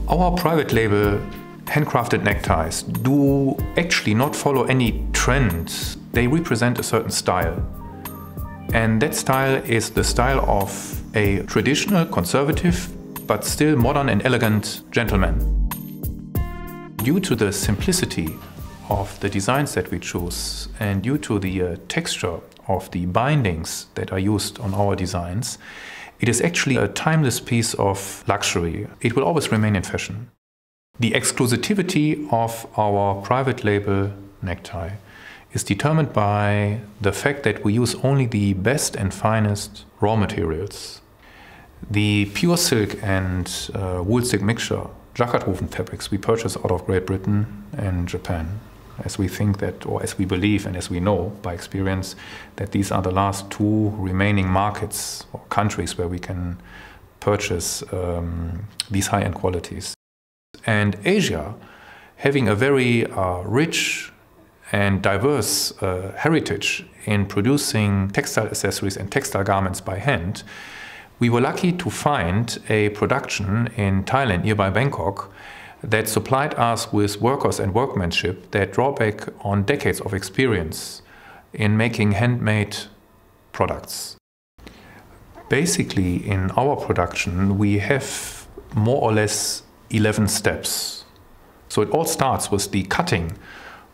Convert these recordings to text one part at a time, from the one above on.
Our private label handcrafted neckties do actually not follow any trends. They represent a certain style. And that style is the style of a traditional, conservative, but still modern and elegant gentleman. Due to the simplicity of the designs that we choose and due to the texture of the bindings that are used on our designs, it is actually a timeless piece of luxury. It will always remain in fashion. The exclusivity of our private label necktie is determined by the fact that we use only the best and finest raw materials. The pure silk and wool silk mixture, jacquard-woven fabrics, we purchase out of Great Britain and Japan, as we think that, or as we believe and as we know by experience, that these are the last two remaining markets or countries where we can purchase these high-end qualities. And Asia, having a very rich and diverse heritage in producing textile accessories and textile garments by hand, we were lucky to find a production in Thailand, nearby Bangkok, that supplied us with workers and workmanship that draw back on decades of experience in making handmade products. Basically, in our production, we have more or less 11 steps. So it all starts with the cutting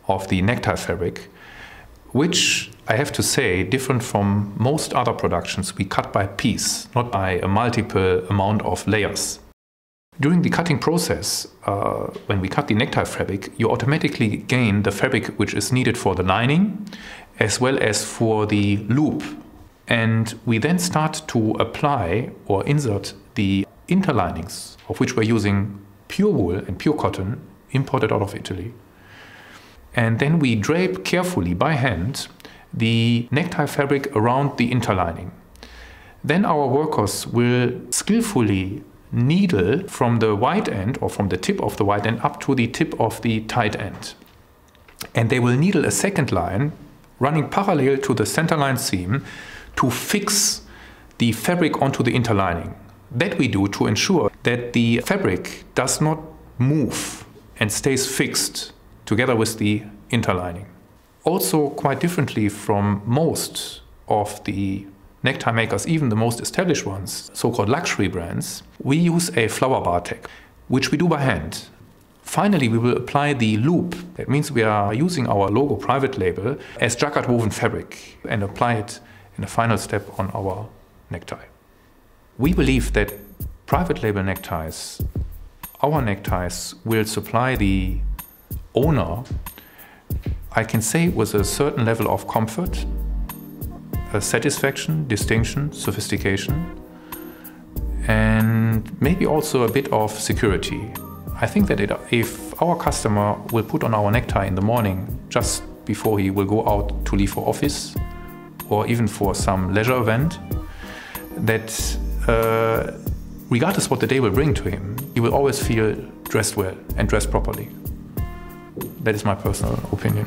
of the necktie fabric, which I have to say, different from most other productions, we cut by piece, not by a multiple amount of layers. During the cutting process, when we cut the necktie fabric, you automatically gain the fabric which is needed for the lining, as well as for the loop. And we then start to apply or insert the interlinings, of which we're using pure wool and pure cotton imported out of Italy. And then we drape carefully by hand the necktie fabric around the interlining. Then our workers will skillfully needle from the wide end or from the tip of the wide end up to the tip of the tight end. And they will needle a second line running parallel to the center line seam to fix the fabric onto the interlining. That we do to ensure that the fabric does not move and stays fixed together with the interlining. Also, quite differently from most of the necktie makers, even the most established ones, so-called luxury brands, we use a flower bar tag, which we do by hand. Finally, we will apply the loop. That means we are using our logo private label as jacquard woven fabric and apply it in the final step on our necktie. We believe that private label neckties, our neckties, will supply the owner, I can say, with a certain level of comfort, satisfaction, distinction, sophistication, and maybe also a bit of security. I think that if our customer will put on our necktie in the morning just before he will go out to leave for office or even for some leisure event, that regardless what the day will bring to him, he will always feel dressed well and dressed properly. That is my personal opinion.